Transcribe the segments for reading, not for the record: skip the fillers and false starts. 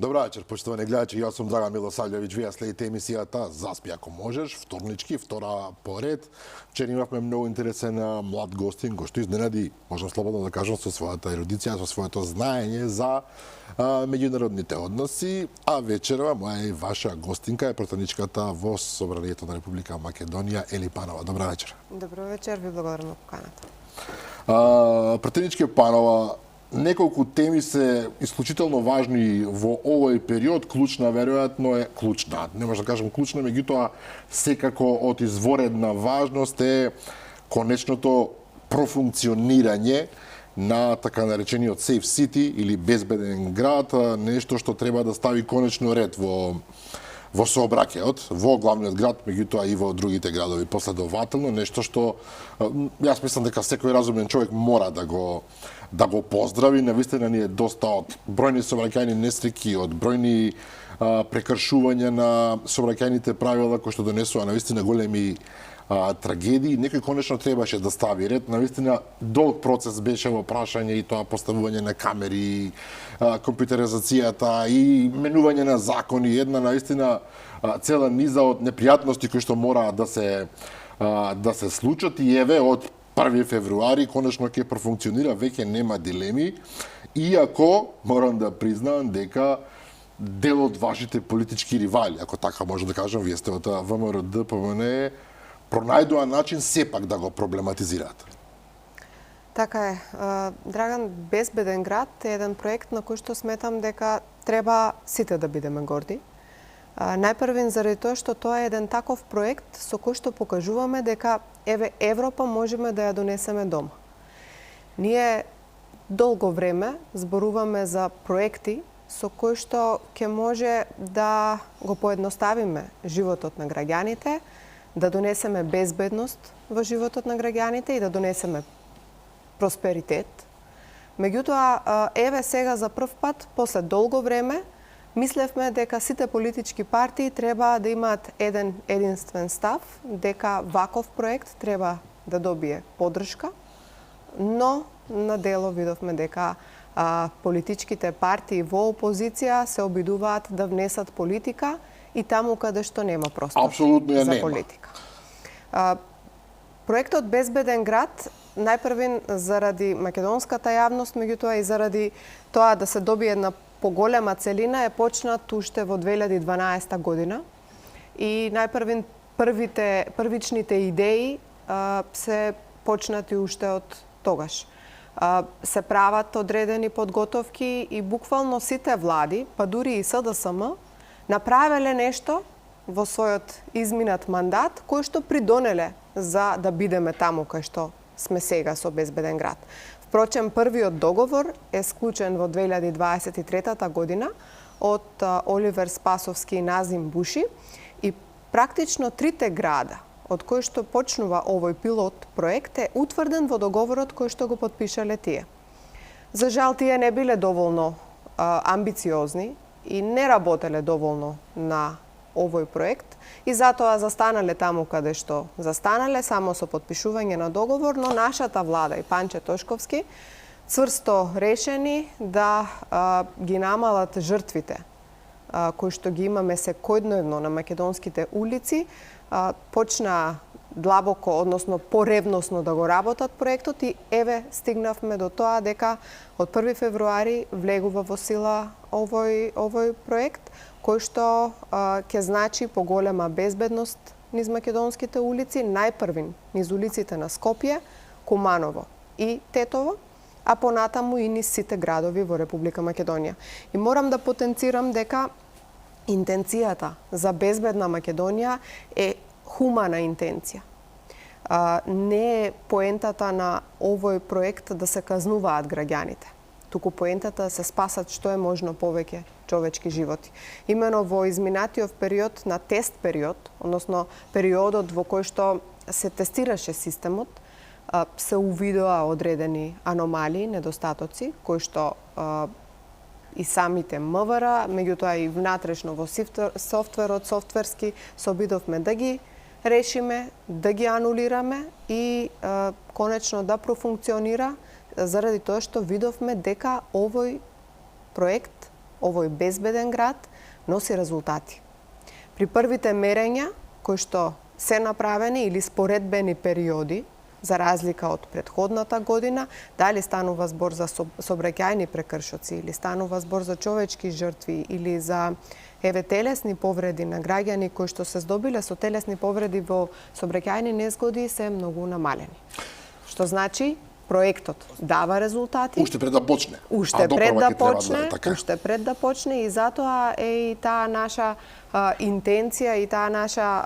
Добра вечер, почитувани гледачи. Јас сум Драган Милосављевиќ. Вие следите емисијата Заспи ако можеш, вторнички, втора поред. Вчера имавме многу интересен млад гостин, кој што изненади, можам слободно да кажам, со својата ерудиција, со своето знаење за меѓународните односи. А вечерва моја и ваша гостинка е пратеничката во Собранието на Република Македонија, Ели Панова. Добра вечер. Добро вечер, ви благодарам на поканата. Пратеничке Панова, неколку теми се исклучително важни во овој период, клучна веројатно е клучна. Не може да кажам клучна, меѓутоа секако од изворедна важност е конечното профункционирање на така наречениот Safe City или безбеден град, нешто што треба да стави конечно ред во сообраќајот, во главниот град, меѓутоа и во другите градови последователно, нешто што јас мислам дека секој разумен човек мора да го поздрави. Навистина ни е доста од бројни сообраќајни несреќи, од бројни прекршувања на сообраќајните правила кои што донесува навистина големи трагедии. Некој конечно требаше да стави ред. Навистина долг процес беше во прашање и тоа поставување на камери, компјутеризацијата и менување на закони. Една навистина цела низа од непријатности кои што мора да се случат и еве од 1 февруари конечно ќе профункционира, веќе нема дилеми, иако морам да признаам дека дел од вашите политички ривали, ако така може да кажам, вие сте од ВМРО ДПМН, пронајдува начин сепак да го проблематизираат. Така е. Драган, безбеден град е еден проект на кој што сметам дека треба сите да бидеме горди. Најпрвен заради тоа што тоа е еден таков проект со кој што покажуваме дека еве Европа можеме да ја донесеме дома. Ние долго време зборуваме за проекти со кои што ќе може да го поедноставиме животот на граѓаните, да донесеме безбедност во животот на граѓаните и да донесеме просперитет. Меѓутоа, еве сега за прв пат, после долго време, мислевме дека сите политички партии треба да имаат единствен став, дека ваков проект треба да добие поддршка, но на дело видовме дека политичките партии во опозиција се обидуваат да внесат политика и таму каде што нема простор за политика. Проектот Безбеден град, најпрвен заради македонската јавност, меѓутоа и заради тоа да се добие една поголема целина, е почнат уште во 2012 година и првичните идеи се почнати уште од тогаш. Се прават одредени подготовки и буквално сите влади, па дури и СДСМ, направеле нешто во својот изминат мандат кој што придонеле за да бидеме таму кај што сме сега со Безбеден град. Впрочем, првиот договор е склучен во 2023 година од Оливер Спасовски и Назим Буши и практично трите града од кои што почнува овој пилот проект е утврден во договорот кој што го потпишале тие. За жал, тие не биле доволно амбициозни и не работеле доволно на овој проект и затоа застанале таму каде што застанале, само со потпишување на договор, но нашата влада и Панче Тошковски цврсто решени да ги намалат жртвите кои што ги имаме секојдневно на македонските улици, почна длабоко, односно поревносно да го работат проектот и еве стигнавме до тоа дека од 1 февруари влегува во сила овој проект кој што ќе значи поголема безбедност низ македонските улици, најпрвин низ улиците на Скопје, Куманово и Тетово, а понатаму и низ сите градови во Република Македонија. И морам да потенцирам дека интенцијата за безбедна Македонија е хумана интенција. Не е поентата на овој проект да се казнуваат граѓаните, туку поентата да се спасат што е можно повеќе човечки животи. Имено во изминатиот период на тест период, односно периодот во кој што се тестираше системот, се увидоа одредени аномалии, недостатоци, кои што и самите МВР, меѓутоа и внатрешно во софтверот, софтверски, се обидовме да ги решиме, да ги анулираме и конечно да профункционира заради тоа што видовме дека овој проект овој безбеден град носи резултати. При првите мерења кои што се направени или споредбени периоди, за разлика од претходната година, дали станува збор за сообраќајни прекршоци или станува збор за човечки жртви или за телесни повреди на граѓани кои што се здобиле со телесни повреди во сообраќајни незгоди се многу намалени. Што значи проектот дава резултати. Уште пред да почне. Уште пред да почне и затоа е и таа наша интенција и таа наша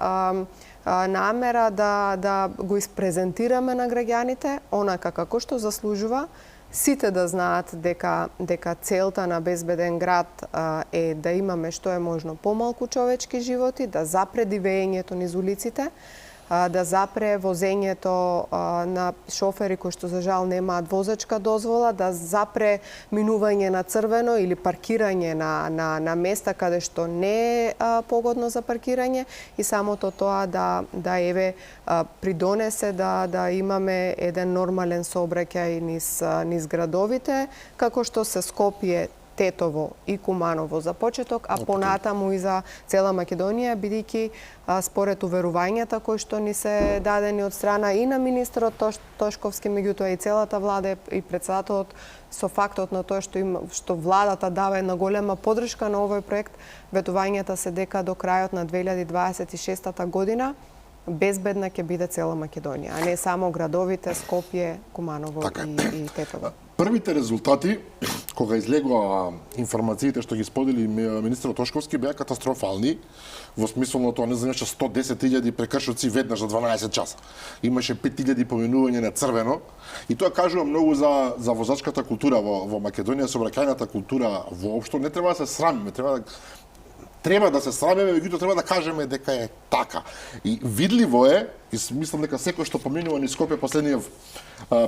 намера да го испрезентираме на граѓаните онака како што заслужува, сите да знаат дека целта на безбеден град е да имаме што е можно помалку човечки животи, да запре дивењето низ улиците, да запре возењето на шофери кои што за жал немаат возачка дозвола, да запре минување на црвено или паркирање на места каде што не е погодно за паркирање и самото тоа да придонесе да имаме еден нормален сообраќај низ градовите, како што се Скопје, Тетово и Куманово за почеток, а понатаму и за цела Македонија, бидејќи според уверувањата кои што ни се дадени од страна и на министерот Тошковски, меѓутоа и целата влада и претседателот, со фактот на тоа што владата дава една голема поддршка на овој проект, ветувањата се дека до крајот на 2026 година безбедна ќе биде цела Македонија, а не само градовите Скопје, Куманово и Тетово. Првите резултати, кога излегоа информациите што ги сподели министерот Тошковски, беа катастрофални, во смисло на тоа, не знам, 110.000 прекршоци веднаш за 12 часа. Имаше 5.000 поминување на црвено, и тоа кажува многу за возачката култура во Македонија, сообраќајната култура воопшто. Не треба да се срамиме, треба да се срамиме, меѓутоа треба да кажеме дека е така. И видливо е, и мислам дека секој што поминува низ Скопје последниот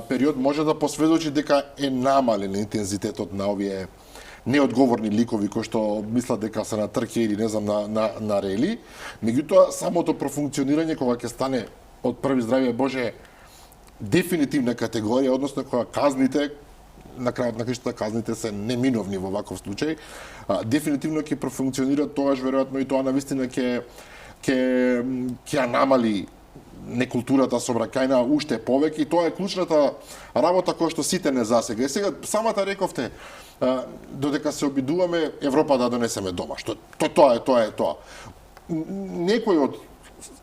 период може да посведочи дека е намален интензитетот на овие неодговорни ликови кои што мислат дека се на трке или не знам на рели. Меѓутоа самото профункционирање кога ќе стане од први здравје Боже дефинитивна категорија, односно кога казните на крајот на крајштата казните се неминовни во ваков случај, дефинитивно ќе профункционира, тоаш веројатно и тоа навистина ќе намали некултурата сообраќајна уште повеќе, и тоа е клучната работа која што сите не засега. И сега самата рековте, додека се обидуваме Европа да донесеме дома, што тоа е тоа. Некој од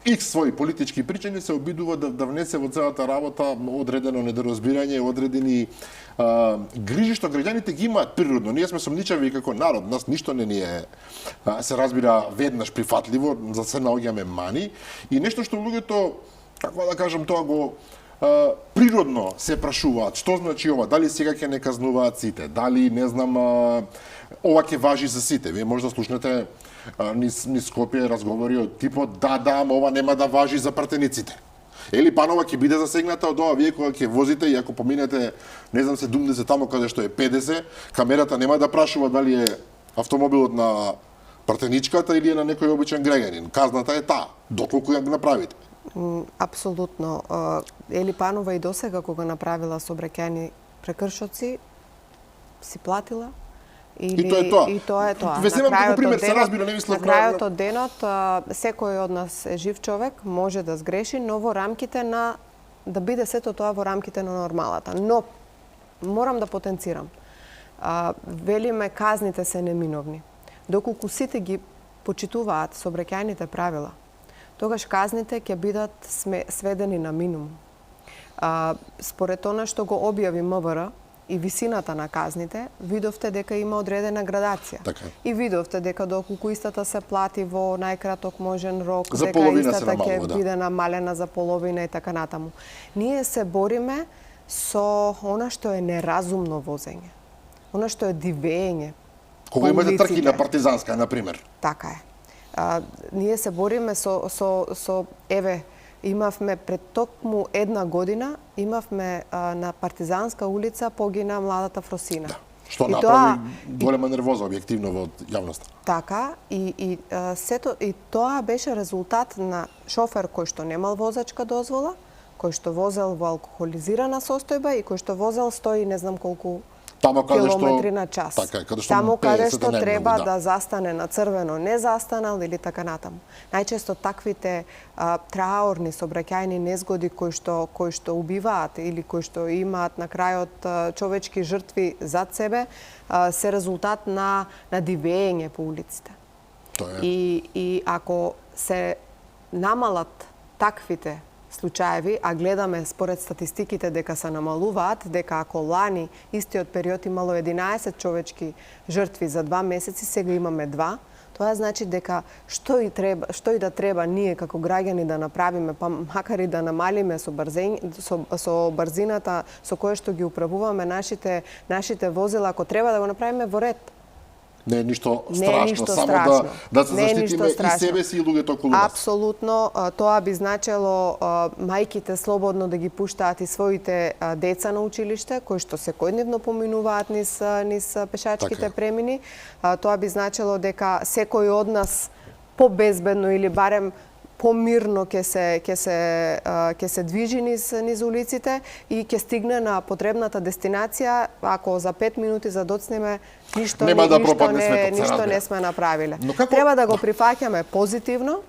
X своји политички причини се обидува да внесе во целата работа одредено недоразбирање, одредени грижи што граѓаните ги имаат природно. Ние сме сомничави како народ, нас ништо не ни е, се разбира, веднаш прифатливо, за се наоѓаме мани, и нешто што луѓето, како да кажам, тоа го природно се прашуваат, што значи ова, дали сега ќе не казнуваат сите, дали, не знам, ова ќе важи за сите. Вие може да слушнете низ Скопје разговори од типот да, ама ова нема да важи за пратениците. Или Панова ќе биде засегната од ова, вие кога ќе возите и ако поминете, не знам, 70 тамо каде што е 50, камерата нема да прашува дали е автомобилот на пратеничката или е на некој обичен граѓанин. Казната е таа, доколку ја направите. Апсолутно. Ели Панова и досега кога направила сообраќајни прекршоци, си платила. И тоа е тоа. На крајот од денот, секој од нас е жив човек, може да сгреши, но во рамките на да биде сето тоа во рамките на нормалата. Но морам да потенцирам. Велиме казните се неминовни. Доколку сите ги почитуваат сообраќајните правила, тогаш казните ќе бидат сведени на минимум. Според она што го објави МВР, и висината на казните, видовте дека има одредена градација. Така. И видовте дека доколку истата се плати во најкраток можен рок, за дека истата ќе биде намалена за половина и така натаму. Ние се бориме со она што е неразумно возење. Она што е дивење. Кога имате трки на Партизанска, например. Така е. Ние се бориме со имавме пред токму една година, имавме на Партизанска улица погина младата Фросина. Да, што направи голема нервоза објективно во јавноста. Така, и тоа беше резултат на шофер кој што немал возачка дозвола, кој што возел во алкохолизирана состојба и кој што возел 100 и не знам колку Таму каде што километри на час. Така, каде што Таму каде 50 што не треба многу, да застане на црвено, не застанал или така натаму. Најчесто таквите траорни сообраќајни незгоди кои што убиваат или кои што имаат на крајот човечки жртви зад себе се резултат на дивење по улиците. Тоа е. И ако се намалат таквите случаеви, а гледаме според статистиките дека се намалуваат, дека ако лани истиот период имало 11 човечки жртви за 2 месеци, сега имаме 2, тоа значи дека што и да треба ние како граѓани да направиме, па макар и да намалиме со брзината со која што ги управуваме нашите возила, ако треба да го направиме во ред. Не е ништо Не е страшно, ништо само страшно. да се Не е заштитиме ништо и себе си и луѓето околу нас. Апсолутно, тоа би значело мајките слободно да ги пуштаат и своите деца на училиште, кои што секојдневно поминуваат низ пешачките Така. премини. Тоа би значело дека секој од нас побезбедно или барем помирно ќе се движи низ улиците и ќе стигне на потребната дестинација, ако за 5 минути задоцнеме ништо не сме направиле. Треба да го прифаќаме позитивно.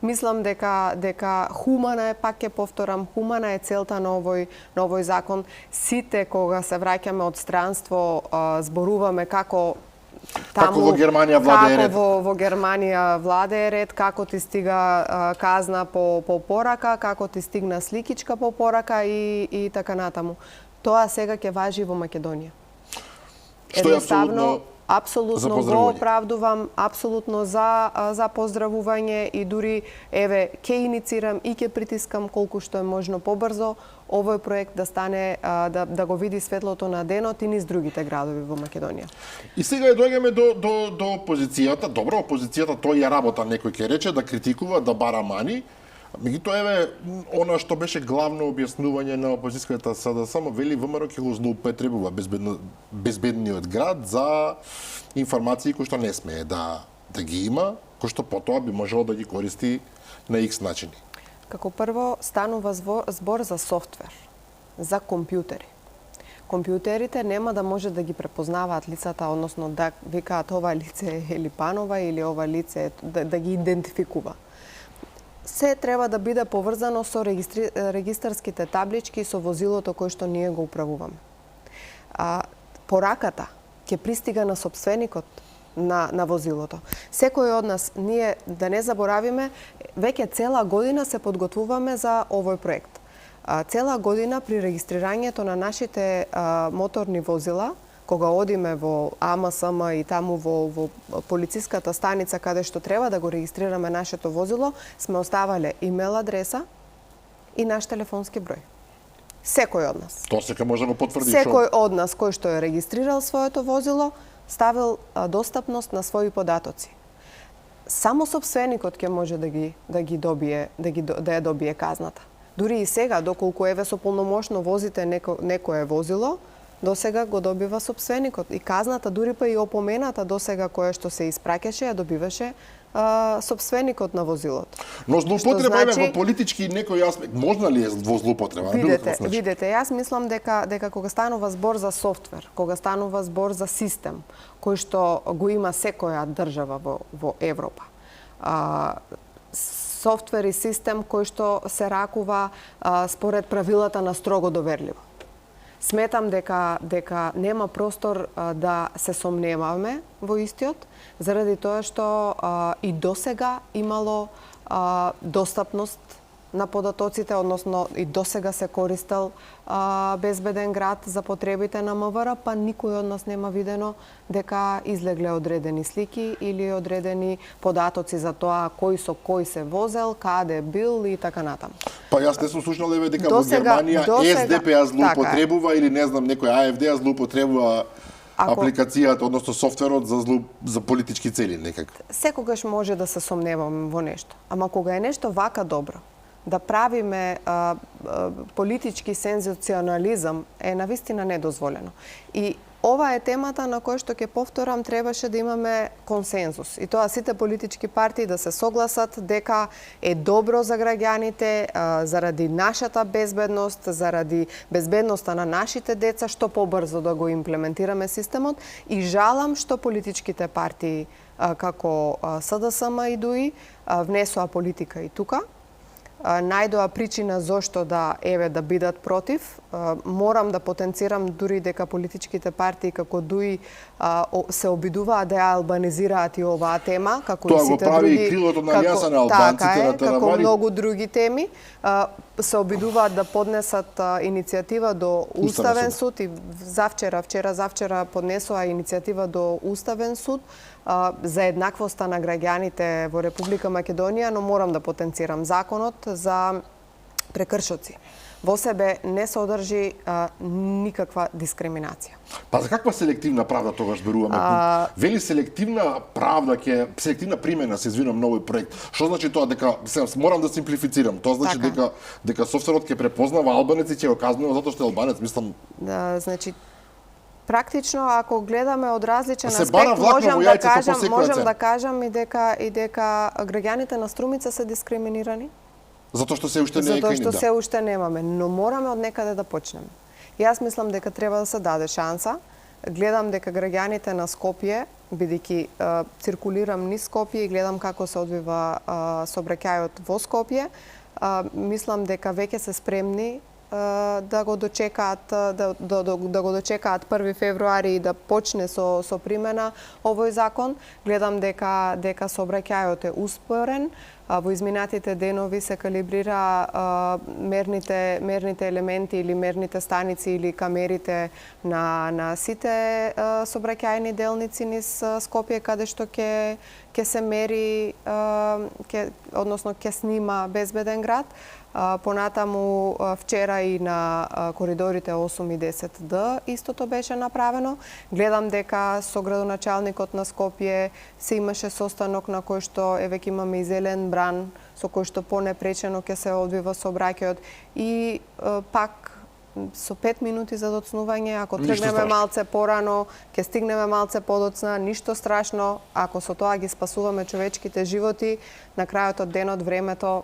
Мислам дека хумана е, пак ќе повторам, хумана е целта на овој закон. Сите кога се враќаме од странство зборуваме како во Германија владее ред. Во Германија владее ред, како ти стига казна по порака, како ти стигна сликичка по порака и така натаму. Тоа сега ќе важи во Македонија. Што е апсолутно го оправдувам, апсолутно за поздравување и дури еве ќе иницирам и ќе притискам колку што е можно побрзо овој проект да стане да го види светлото на денот и низ другите градови во Македонија. И сега доаѓаме до опозицијата. Добро, опозицијата тој ја работа, некој ќе рече, да критикува, да бара мани. Меѓутоа еве она што беше главно објаснување на опозицијската СДСМ, вели ВМРО ќе го злоупотребува безбедниот град за информации кои што не смее да ги има, кои што потоа би можело да ги користи на X начини. Како прво станува збор за софтвер, за компјутери. Компјутерите нема да може да ги препознаваат лицата, односно да викаат ова лице е Липанова или ова лице да ги идентификува. Се треба да биде поврзано со регистарските таблички и со возилото кое што ние го управуваме. Пораката ќе пристига на сопственикот на возилото. Секој од нас, ние да не заборавиме, веќе цела година се подготвуваме за овој проект. Цела година при регистрирањето на нашите моторни возила, кога одиме во АМСМ и таму во полициската станица каде што треба да го регистрираме нашето возило, сме оставале имейл адреса и наш телефонски број. Секој од нас. Тоа сека може да го потврди. Секој од нас кој што е регистрирал своето возило, ставил достапност на своји податоци. Само сопственикот ќе може да ја добие казната. Дури и сега, доколку еве со полномошно возите некое возило, досега го добива сопственикот и казната, дури па и опомената досега која што се испраќаше, ја добиваше сопственикот на возилото. Но злоупотреба во политички некој аспект, можна ли е во злоупотреба? Видете, јас мислам дека кога станува збор за софтвер, кога станува збор за систем кој што го има секоја држава во Европа, софтвер и систем кој што се ракува според правилата на строго доверливо. Сметам дека нема простор да се сомневаме во истиот, заради тоа што и досега имало достапност на податоците, односно и досега се користел безбеден град за потребите на МВР, па никој од нас нема видено дека излегле одредени слики или одредени податоци за тоа кој со кој се возел, каде бил и така натаму. Па јас не сум слушнал дека во Германија СДП ја злоупотребува или не знам некој АФД ја злоупотребува апликацијата, односно софтверот за политички цели некако. Секогаш може да се сомневаме во нешто, ама кога е нешто вака добро, да правиме политички сензационализам е навистина недозволено. И ова е темата на која што ќе повторам требаше да имаме консензус. И тоа сите политички партии да се согласат дека е добро за граѓаните, заради нашата безбедност, заради безбедноста на нашите деца, што побрзо да го имплементираме системот. И жалам што политичките партии како СДСМ и ДУИ внесоа политика и тука. Најдоа причина зошто да бидат против. Морам да потенцирам дури дека политичките партии како ДУИ се обидуваат да ја албанизираат и оваа тема, како тоа и сите го прави други, и крилото на Албанците на Теравари. како многу други теми, се обидуваат да поднесат иницијатива до Уставен суд и вчера поднесоа иницијатива до Уставен суд за еднаквоста на граѓаните во Република Македонија, но морам да потенцирам законот за прекршоци. Во себе не содржи никаква дискриминација. Па за каква селективна правда тогаш зборуваме? Вели селективна правда селективна примена, се извинувам, на овој проект. Што значи тоа? Дека морам да симплифицирам. Тоа значи дека софтверот ќе препознава албанец и ќе го казнува затоа што е албанец, мислам. Значи практично, ако гледаме од различен аспект, можам да кажам и дека граѓаните на Струмица се дискриминирани. Затоа што се уште не е Затоа што се уште немаме, но мораме од некаде да почнеме. Јас мислам дека треба да се даде шанса. Гледам дека граѓаните на Скопје, бидејќи циркулирам низ Скопје и гледам како се одвива сообраќајот во Скопје, мислам дека веќе се спремни да го дочекаат 1 февруари и да почне со примена овој закон. Гледам дека сообраќајот е успорен. Во изминатите денови се калибрира мерните елементи или мерните станици или камерите на сите сообраќајни делници низ Скопје, каде што ќе се мери, односно ќе снима безбеден град. Понатаму вчера и на коридорите 8 и 10Д истото беше направено. Гледам дека со градоначалникот на Скопје се имаше состанок на кој што веќе имаме и зелен бран со кој што понепречено ќе се одвива сообраќајот и пак со 5 минути за доцнување, ако тргнеме малце порано, ќе стигнеме малце подоцна, ништо страшно, ако со тоа ги спасуваме човечките животи, на крајот од денот времето,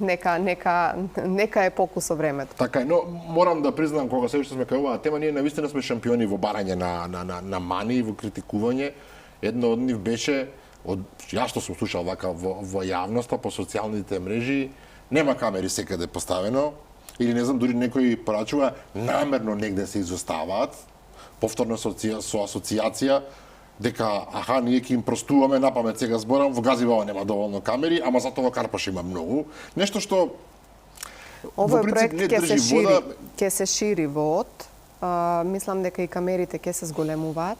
нека е покус со времето. Така е, но морам да признам, кога се уште сме кај оваа тема, ние навистина сме шампиони во барање на мани, во критикување. Едно од нив беше, јас што сум слушал вака во јавноста, по социјалните мрежи, нема камери секаде поставено, или не знам, дури некои порачува намерно негде се изоставаат, повторно со асоциација, дека ние ќе им простуваме, напамет сега зборам, во Газивала нема доволно камери, ама затоа во Карпаш има многу. Нешто што овој проект ќе се шири во ОД. Мислам дека и камерите ќе се зголемуваат.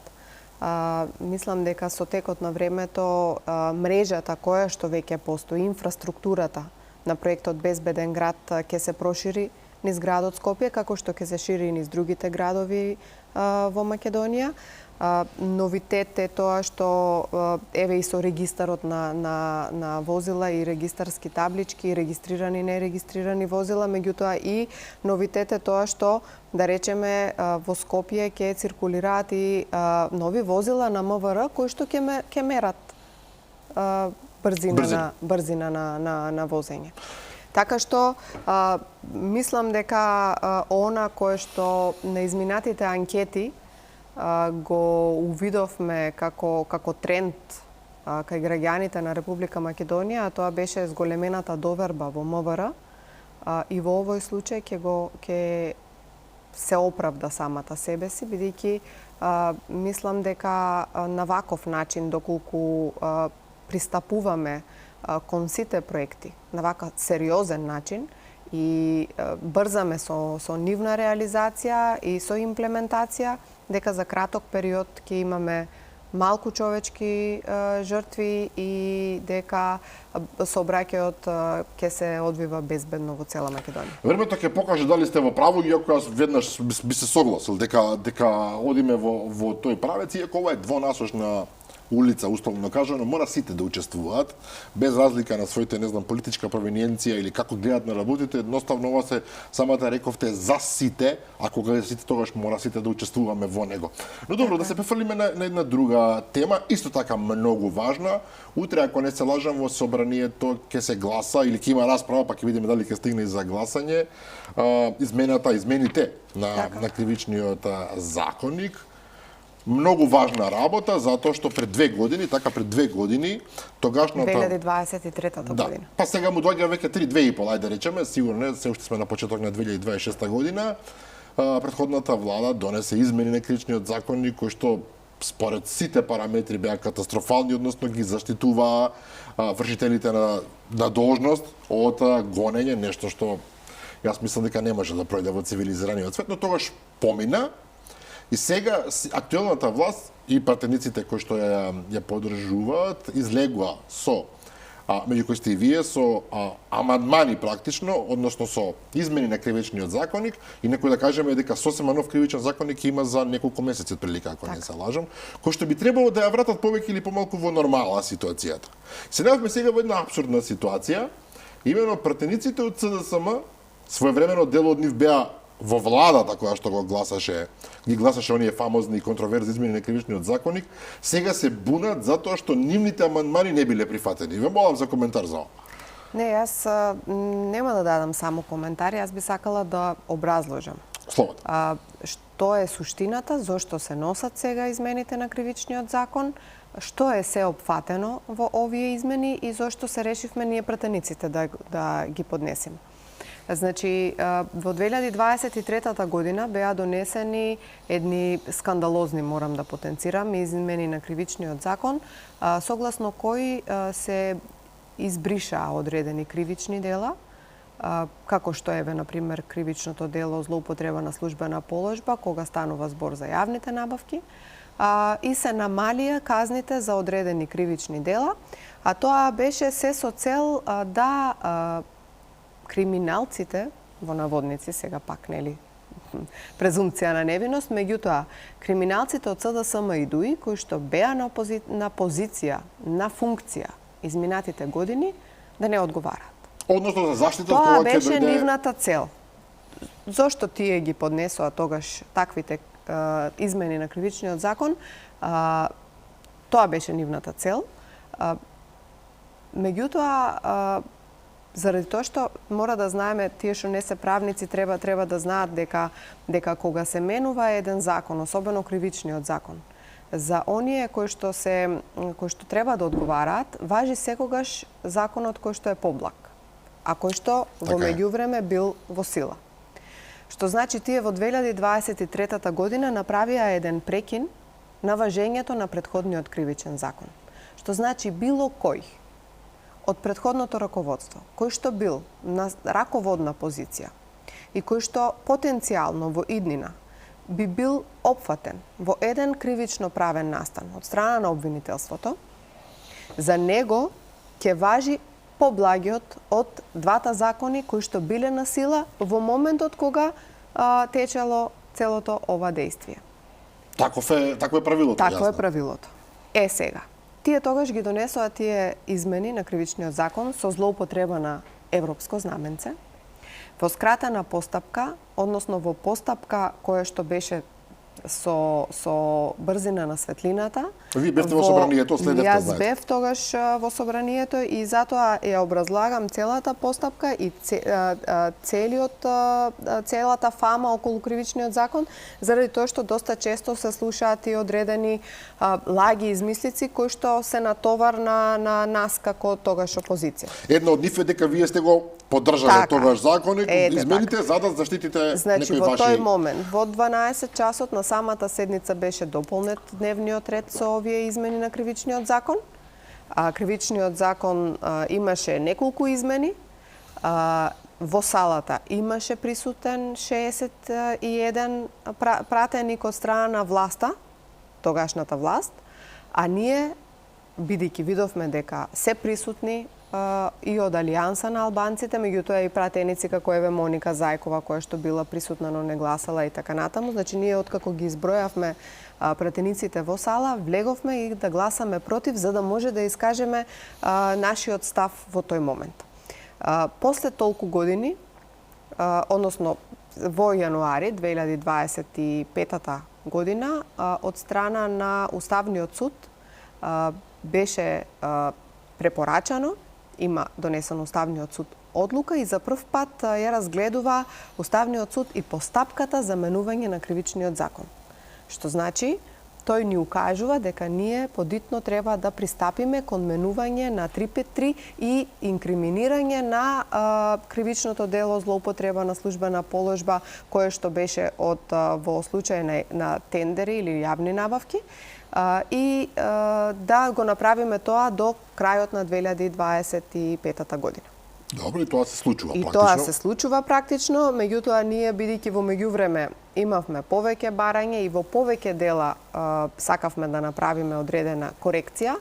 Мислам дека со текот на времето мрежата која што веќе постои, инфраструктурата на проектот Безбеден град ќе се прошири низ градот Скопје, како што ќе се шири низ другите градови во Македонија. Новитет е тоа што и со регистарот на возила и регистарски таблички, регистрирани и нерегистрирани возила, меѓутоа и новитет е тоа што, да речеме, во Скопје ќе циркулираат и нови возила на МВР кои што ќе мерат брзина на возење. Така што мислам дека она кое што на изминатите анкети го увидовме како тренд кај граѓаните на Република Македонија, тоа беше зголемената доверба во МВР и во овој случај ќе се оправда самата себе си, бидејќи мислам дека на ваков начин, доколку пристапуваме кон сите проекти на вака сериозен начин и брзаме со нивна реализација и со имплементација, дека за краток период ќе имаме малку човечки жртви и дека сообраќајот ќе се одвива безбедно во цела Македонија. Времето ќе покаже дали сте во право, иако јас веднаш би се согласил дека одиме во тој правец, иако ова е двонасочна улица, условно кажано, мора сите да учествуваат, без разлика на своите, не знам, политичка провиненција или како гледат на работите, едноставно ова се, самата рековте, за сите, а кога е сите, тогаш мора сите да учествуваме во него. Но добро, да се префрлиме на една друга тема, исто така многу важна. Утре, ако не се лажам, во собранието ќе се гласа, или ќе има расправа, па ќе видиме дали ќе стигне и за гласање, измените на кривичниот законник. Многу важна работа, затоа што пред 2 години, тогашната 2023 година. Па сега му доаѓа веќе 2,5, ајде да речеме, сигурно се уште сме на почеток на 2026 година. Претходната влада донесе измени на кривичниот законник кои што според сите параметри беа катастрофални, односно ги заштитуваа вршителите на должност од гонење, нешто што јас мислам дека не може да пројде во цивилизираниот свет, но тогаш помина. И сега актуелната власт и пратениците кои што ја поддржуваат излегува со меѓу кои сте и вие со амандмани практично, односно со измени на кривичниот законник и некој да кажеме дека сосема нов кривичен законник има за неколку месеци отприлика, ако не се лажам, кој што би требало да ја вратат повеќе или помалку во нормална ситуацијата. Се најавме сега во една апсурдна ситуација, имено пратениците од СДСМ, своевремено дел од нив беа во владата која што ги гласаше оние фамозни и контроверзни измени на кривичниот законник, сега се бунат затоа што нивните амандмани не биле прифатени. Ве молам за коментар за ова. Не, јас нема да дадам само коментар, јас би сакала да образложам. Слободно. Што е суштината, зошто се носат сега измените на кривичниот закон, што е се опфатено во овие измени и зошто се решивме ние пратениците да ги поднесеме. Значи, во 2023 година беа донесени едни скандалозни, морам да потенцирам, измени на кривичниот закон, согласно кои се избришаа одредени кривични дела, како што е, например, кривичното дело злоупотреба на службена положба, кога станува збор за јавните набавки, и се намалија казните за одредени кривични дела, а тоа беше се со цел да криминалците, во наводници, сега пак, нели, презумпција на невиност, меѓутоа, криминалците од СДСМ и ДУИ, кои што беа на позиција, на функција изминатите години, да не одговараат. Односно за заштита тоа беше нивната цел. Зошто тие ги поднесоа тогаш таквите измени на кривичниот закон? Тоа беше нивната цел. Меѓутоа, заради тоа што мора да знаеме, тие што не се правници треба да знаат дека кога се менува еден закон, особено кривичниот закон, за оние кои што треба да одговараат, важи секогаш законот кој што е поблаг, а кој што во меѓувреме бил во сила. Што значи тие во 2023 година направија еден прекин на важењето на претходниот кривичен закон. Што значи било кој од претходното раководство, кој што бил на раководна позиција и кој што потенцијално во иднина би бил опфатен во еден кривично правен настан од страна на обвинителството, за него ќе важи поблагиот од двата закони кои што биле на сила во моментот кога течело целото ова дејствие. Такво е правилото. Такво е правилото. Сега. Тие тогаш ги донесоа тие измени на кривичниот закон со злоупотреба на европско знаменце, во скратена постапка, односно во постапка која што беше со брзина на светлината. Вие бевте во собранието, следевте, знаете. Јас бев тогаш во собранието и затоа ја образлагам целата постапка и целата фама околу кривичниот закон, заради тоа што доста често се слушаат и одредени лаги и измислици кои што се натовар на нас како тогаш опозиција. Една од нив е дека вие сте го поддржале тогаш законник, измените за да заштитите некои во ваши... тој момент, во 12 часот на самата седница беше дополнет дневниот ред со овие измени на кривичниот закон. Кривичниот закон имаше неколку измени. Во салата имаше присутен 61 пратеник од страна на власта, тогашната власт, а ние, бидејќи видовме дека се присутни, и од Алијанса на албанците, меѓутоа и пратеници како еве Моника Зајкова која што била присутна, но не гласала и така натаму. Значи ние откако ги избројавме пратениците во сала, влеговме и да гласаме против за да може да искажеме нашиот став во тој момент. После толку години, односно во јануари 2025 година, од страна на Уставниот суд беше препорачано, има донесено Уставниот суд одлука и за прв пат ја разгледува Уставниот суд и постапката за менување на кривичниот закон. Што значи, тој ни укажува дека ние подитно треба да пристапиме кон менување на 353 и инкриминирање на кривичното дело злоупотреба на службена положба, кое што беше во случај на тендери или јавни набавки, и да го направиме тоа до крајот на 2025 година. Добро, и тоа се случува практично. И тоа се случува практично, меѓутоа ние бидејќи во меѓувреме имавме повеќе барање и во повеќе дела сакавме да направиме одредена корекција,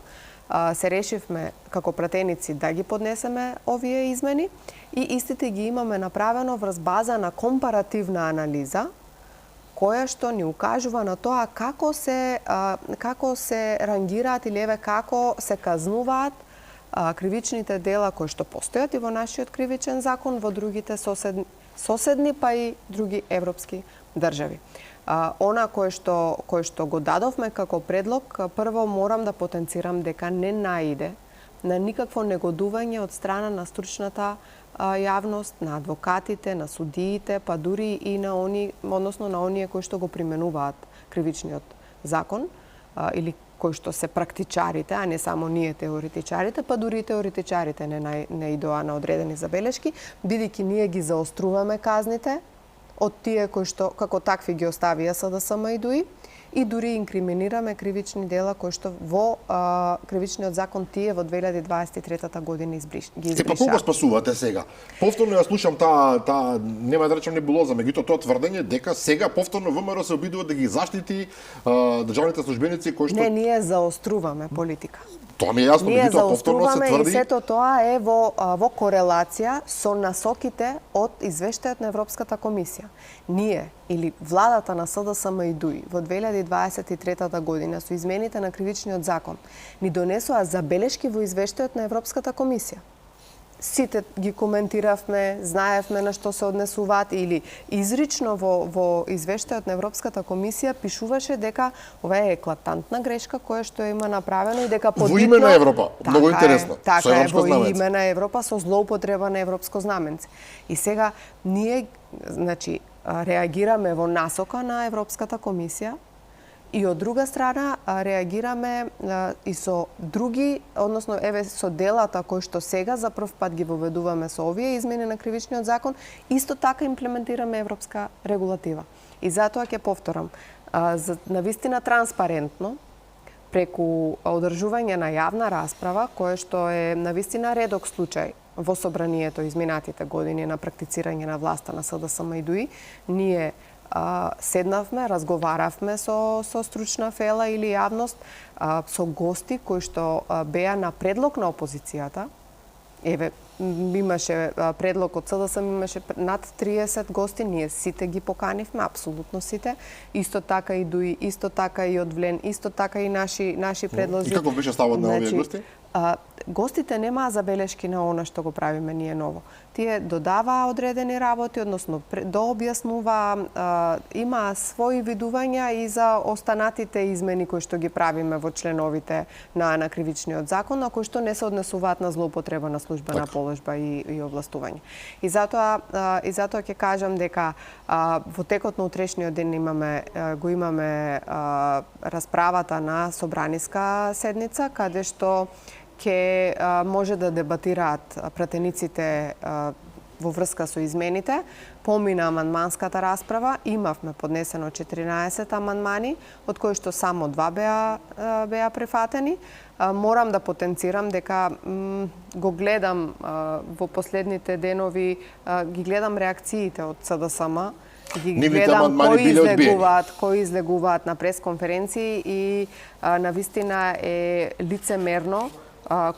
се решивме како пратеници да ги поднесеме овие измени и истите ги имаме направено врз база на компаративна анализа која што ни укажува на тоа како се рангираат или еве како се казнуваат кривичните дела кои што постојат и во нашиот кривичен закон, во другите соседни па и други европски држави. Она кое што го дадовме како предлог, прво морам да потенцирам дека не наиде на никакво негодување од страна на стручната јавност, на адвокатите, на судиите, па дури и на оние кои што го применуваат кривичниот закон или кои што се практичарите, а не само ние теоретичарите, па дури и теоретичарите не идоа на одредени забелешки, бидејќи ние ги заоструваме казните од тие кои што како такви ги оставија СДСМ и ДУИ и дури инкриминираме кривични дела кои што во кривичниот закон тие во 2023 година ги избриша. Па кога спасувате сега? Повторно ја слушам таа нема да речам небулоза, меѓутоа тоа тврдење дека сега повторно ВМРО се обидува да ги заштити државните службеници кои што... Не, ние заоструваме политика. Тоа ми е јасно, меѓутоа повторно се тврди... И сето тоа е во корелација со насоките од извештајот на Европската комисија. Ние, или владата на СДСМ и ДУИ, во 2023 година со измените на кривичниот закон, ни донесоа забелешки во извештајот на Европската комисија. Сите ги коментиравме, знаевме на што се однесуваат или изрично во извештајот на Европската комисија пишуваше дека ова е еклатантна грешка која што има направено и дека подитно... Во име на Европа, многу интересно. Така е, во име на Европа со злоупотреба на европско знаменце. И сега ние, значи, реагираме во насока на Европската комисија и од друга страна реагираме и со други, односно еве со делата кои што сега за прв пат ги воведуваме со овие измени на кривичниот закон, исто така имплементираме европска регулатива. И затоа ќе повторам, навистина транспарентно, преку одржување на јавна расправа, кое што е навистина редок случај во собранието изминатите години на практицирање на власта на СДСМ и ДУИ, ние седнавме, разговаравме со стручна фела или јавност, со гости кои што беа на предлог на опозицијата. Еве, имаше предлог од СДСМ, имаше над 30 гости, ние сите ги поканивме, апсолутно сите. Исто така и ДУИ, исто така и од Влен, исто така и наши предлози. И како беше ставот на овие гости? Гостите немаа забелешки на она што го правиме ние ново. Тие додаваа одредени работи, односно дообјаснуваа, имаа своји видувања и за останатите измени кои што ги правиме во членовите на кривичниот закон, а кои што не се однесуваат на злоупотреба на службена положба и овластување. И затоа ќе кажам дека во текот на утрешниот ден го имаме расправата на собраниска седница, каде што ќе може да дебатираат пратениците во врска со измените. Помина амандманската расправа, имавме поднесено 14 амандмани, од кои што само 2 беа прифатени. Морам да потенцирам дека го гледам во последните денови, ги гледам реакциите од СДСМ, ги гледам кои излегуваат на пресконференции и навистина е лицемерно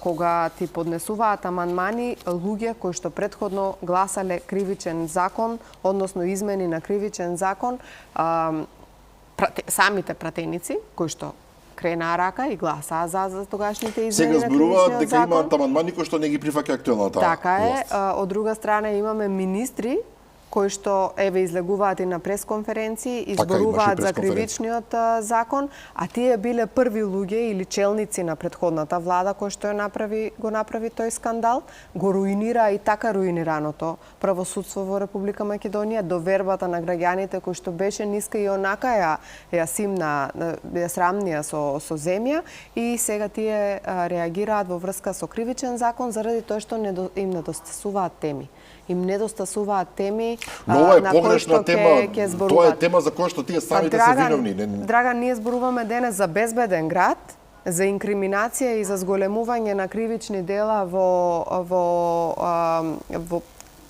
кога ти поднесуваат амандмани луѓе кои што претходно гласале кривичен закон, односно измени на кривичен закон, самите пратеници кои што кренаа рака и гласаа за тогашните измени Сега на кривичниот закон. зборуваат дека имаат амандмани кои што не ги прифаќа актуелната Така е, власт. од друга страна имаме министри кои што излегуваат и на пресконференции и Така, зборуваат имаше за пресконференција. кривичниот закон, а тие биле први луѓе или челници на претходната влада кој што го направи тој скандал, го руинира и така руинираното правосудство во Република Македонија, довербата на граѓаните кој што беше ниска и онака ја симна, ја срамнија со земја, и сега тие реагираат во врска со кривичен закон заради тоа што им недостасуваат теми. Им недостасуваат теми Но ова е на кои погрешна што тема. ќе зборуваат. Тоа е тема за која што тие самите се виновни. Драган, ние зборуваме денес за безбеден град, за инкриминација и за зголемување на кривични дела во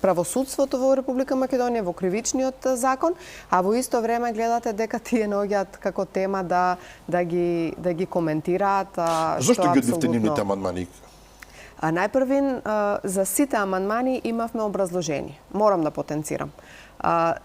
правосудството во Република Македонија, во кривичниот закон, а во исто време гледате дека тие наоѓаат како тема да ги коментираат. Зошто ги одбивте нивните амандмани? Најпрвин, за сите амандмани имавме образложение. Морам да потенцирам.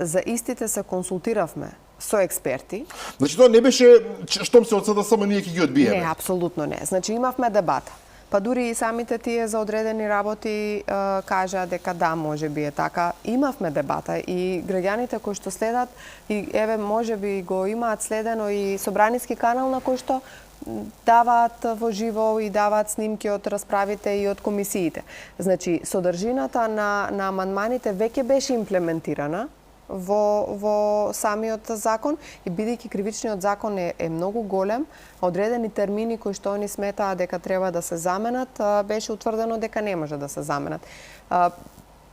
За истите се консултиравме со експерти. Значи тоа не беше штом се одсада само ние ќе ги одбиеме. Не, апсолутно не. Значи имавме дебата. Па дури и самите тие за одредени работи кажаа дека да, може би е така. Имавме дебата и граѓаните кои што следат и може би го имаат следено и собраниски канал на кој што даваат во живо и даваат снимки од расправите и од комисиите. Значи, содржината на амандманите веќе беше имплементирана во самиот закон и бидејќи кривичниот закон е многу голем, одредени термини кои што они сметаа дека треба да се заменат, беше утврдено дека не може да се заменат.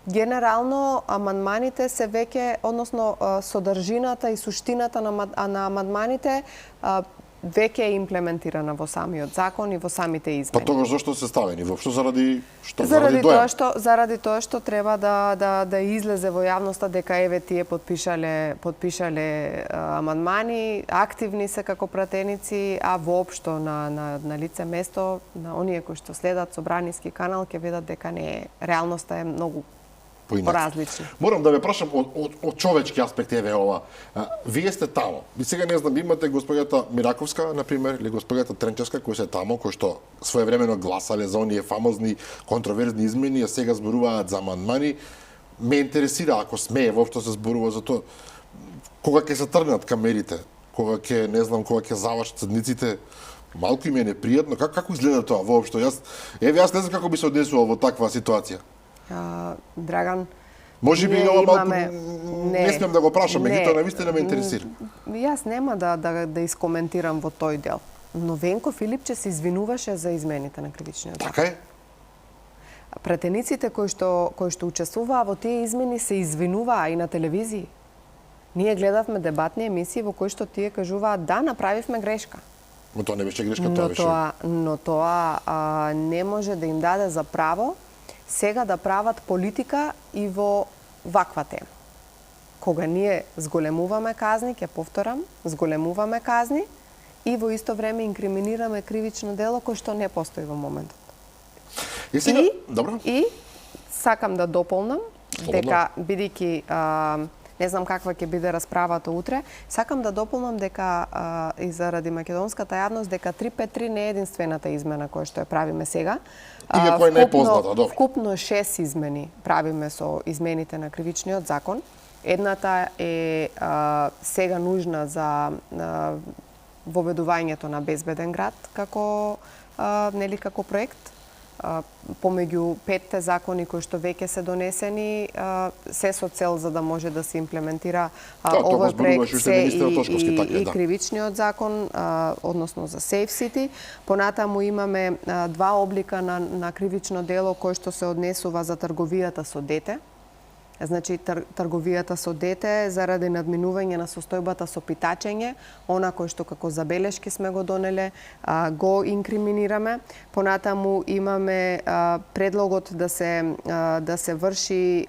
Генерално, амандманите се веќе, односно содржината и суштината на амандманите веќе е имплементирана во самиот закон и во самите измени. Па тогаш зошто се ставени? Воопшто заради што? Заради тоа што треба да излезе во јавноста дека тие потпишале амандмани, активни се како пратеници, а воопшто на лице место на оние кои што следат собраниски канал ќе видат дека не е, реалноста е многу поразлични. Морам да ве прашам од човечки аспект ова. Вие сте тамо. И сега не знам, имате госпоѓата Мираковска, на пример, или госпоѓата Тренчевска кои се тамо, кои што своевремено гласале за оние фамозни контроверзни измени, а сега зборуваат за амандмани. Ме интересира ако смее воопшто се зборува за тоа кога ќе се тргнат камерите, кога ќе, не знам, кога ќе завршат седниците. Малку им е непријатно. Како изгледа тоа воопшто? Јас не знам како би се однесувал во таква ситуација. Драган, може би ова малку не смем да го прашам, меѓутоа навистина ме интересира. Јас нема да искоментирам во тој дел. Но Венко Филипче се извинуваше за измените на кривичниот закон. Така е? Пратениците кои што учествуваа во тие измени се извинуваа и на телевизии. Ние гледавме дебатни емисии во кои што тие кажуваат да, направивме грешка. Но тоа не беше грешка, тоа беше. Но тоа не може да им даде за право сега да прават политика и во ваква тема. Кога ние зголемуваме казни, ќе повторам, зголемуваме казни и во исто време инкриминираме кривично дело кој што не постои во моментот. И сакам да дополнам дека бидејќи не знам каква ќе биде расправата утре, сакам да дополнам дека и заради македонската јавност дека 353 не е единствената измена која што ја правиме сега. Иако е најпозната, добро. Вкупно 6 измени правиме со измените на кривичниот закон. Едната е сега нужна за воведувањето на безбеден град како проект. Помеѓу 5 закони кои што веќе се донесени, се со цел за да може да се имплементира овој проект и кривичниот закон, односно за Safe City. Понатаму имаме два облика на кривично дело кој што се однесува за трговијата со дете. Значи, трговијата со дете заради надминување на состојбата со питачење, она кој што како забелешки сме го донеле, го инкриминираме. Понатаму имаме предлогот да се врши,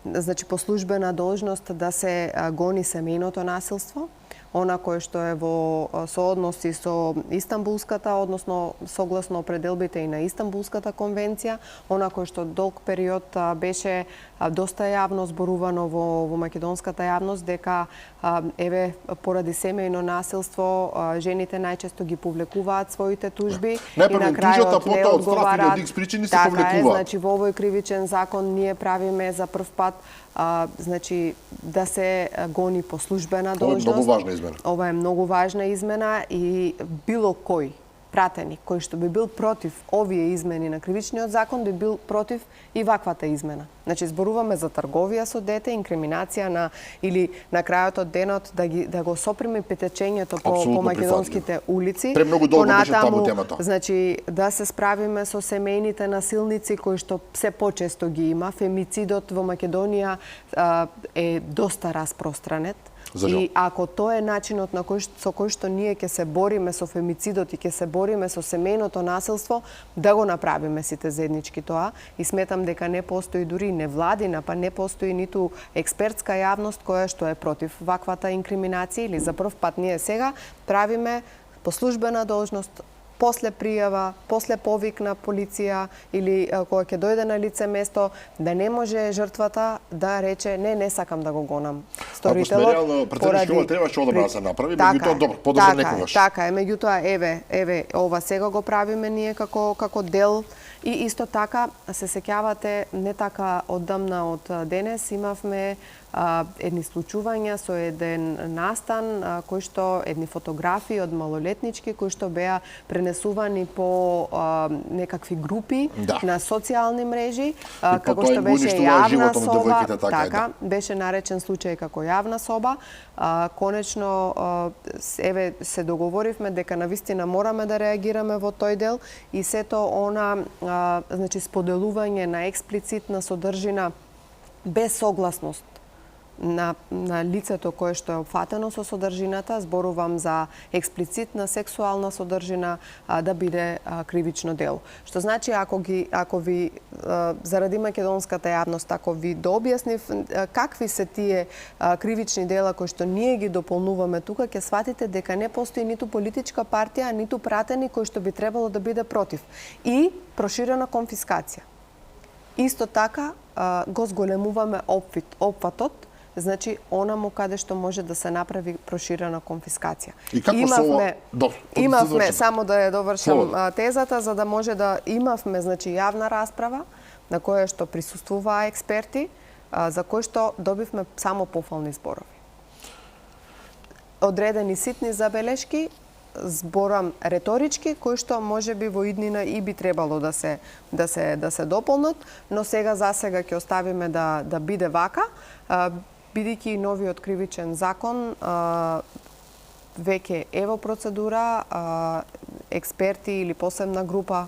значи по службена должност да се гони семејното насилство, она кое што е во соодноси со Истанбулската, односно согласно определбите и на Истанбулската конвенција, она кое што долг период беше доста јавно зборувано во македонската јавност, дека еве поради семејно насилство жените најчесто ги повлекуваат своите тужби и на крајот не одговараат. Така е, значи во овој кривичен закон ние правиме за прв пат значи да се гони по службена должност. Ова е многу важна измена. Ова е многу важна измена и било кој пратеник кој што би бил против овие измени на кривичниот закон би бил против и ваквата измена. Значи зборуваме за трговија со дете, инкриминација на или на крајот од денот да го соприме петечењето по македонските улици. Премногу долго беше табу темата. Значи да се справиме со семејните насилници кои што се почесто ги има. Фемицидот во Македонија е доста распространет. И ако тоа е начинот со кој што ние ќе се бориме со фемицидот и ќе се бориме со семејното насилство, да го направиме сите заеднички тоа. И сметам дека не постои дури невладина, па не постои ниту експертска јавност која што е против ваквата инкриминација или за прв пат ние сега правиме по службена должност, после пријава, после повик на полиција или кога ќе дојде на лице место, да не може жртвата да рече не сакам да го гонам сторителот. Ако сме реално претенички, ова требаше одобро да се направи, меѓутоа добро, подржа некогаш. Така е, меѓутоа еве ова сега го правиме ние како дел. И исто така, се сеќавате, не така оддамна од денес, имавме едни случувања со еден настан, кој што едни фотографии од малолетнички, кои што беа пренесувани по некакви групи на социјални мрежи, како што беше јавна соба, така, беше наречен случај како јавна соба. Конечно, еве се договоривме дека навистина мораме да реагираме во тој дел и сето она значи споделување на експлицитна содржина без согласност на лицето кое што е опфатено со содржината, зборувам за експлицитна сексуална содржина, да биде кривично дело. Што значи ако ви заради македонската јавност, ако ви дообјаснив какви се тие кривични дела кои што ние ги дополнуваме тука, ќе сватите дека не постои ниту политичка партија, ниту пратеник кој што би требало да биде против. И проширена конфискација. Исто така го зголемуваме опфатот, значи онаму каде што може да се направи проширена конфискација. И како имавме само да ја довршам тезата, за да може да имавме значи јавна расправа на која што присуствуваа експерти, за кој што добивме само пофални зборови. Одредени ситни забелешки, зборам реторички, кои што може би во иднина и би требало да се дополнат, но сега засега ќе оставиме да биде вака, бидејќи новиот кривичен закон веќе е во процедура, експерти или посебна група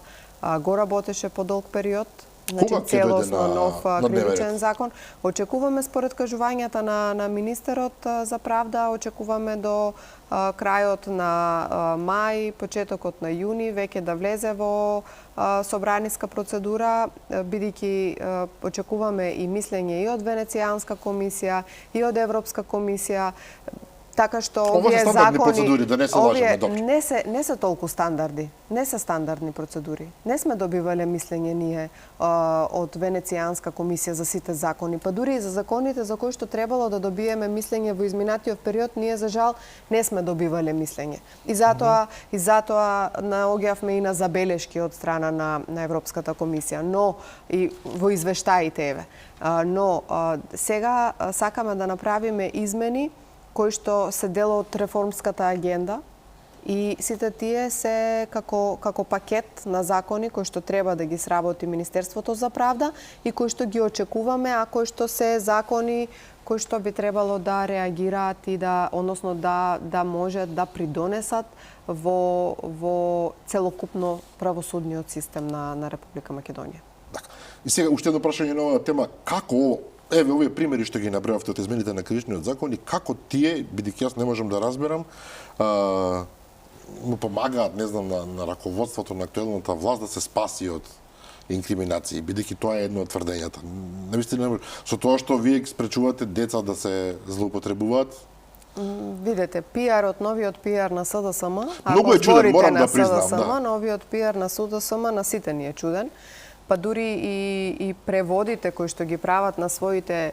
го работеше по долг период, значи целосно нов кривичен закон. Очекуваме според кажувањата на министерот за правда, очекуваме до крајот на мај, почетокот на јуни веќе да влезе во собраниска процедура, бидејќи очекуваме и мислење и од Венецијанска комисија, и од Европска комисија, така што овие закони, процедури, да не се лажеме, не се толку стандарди, не се стандардни процедури. Не сме добивале мислење ние од Венецијанска комисија за сите закони, па дури и за законите за кои што требало да добиеме мислење во изминатиот период, ние за жал не сме добивале мислење. И затоа наоѓавме и на забелешки од страна на Европската комисија, но и во извештаите еве. Но сега сакаме да направиме измени кои што се дел од реформската агенда и сите тие се како пакет на закони кои што треба да ги сработи Министерството за правда и кои што ги очекуваме, а кои што се закони кои што би требало да реагираат и односно да можат да придонесат во целокупно правосудниот систем на Република Македонија. И сега уште едно прашање на оваа тема, како еве овие примери што ги набројавте од измените на кривичниот закон и како тие, бидејќи јас не можам да разберам, му помагаат, не знам, на раководството на актуелната власт да се спаси од инкриминации, бидејќи тоа е едно од тврдењата. Навистина, со тоа што вие спречувате деца да се злоупотребуваат, Видете, пиарот, новиот пиар на СДСМ, Многу е чуден, морам да признам, СДСМ, новиот пиар на СДСМ на сите ни е чуден. Па дури и преводите кои што ги прават на своите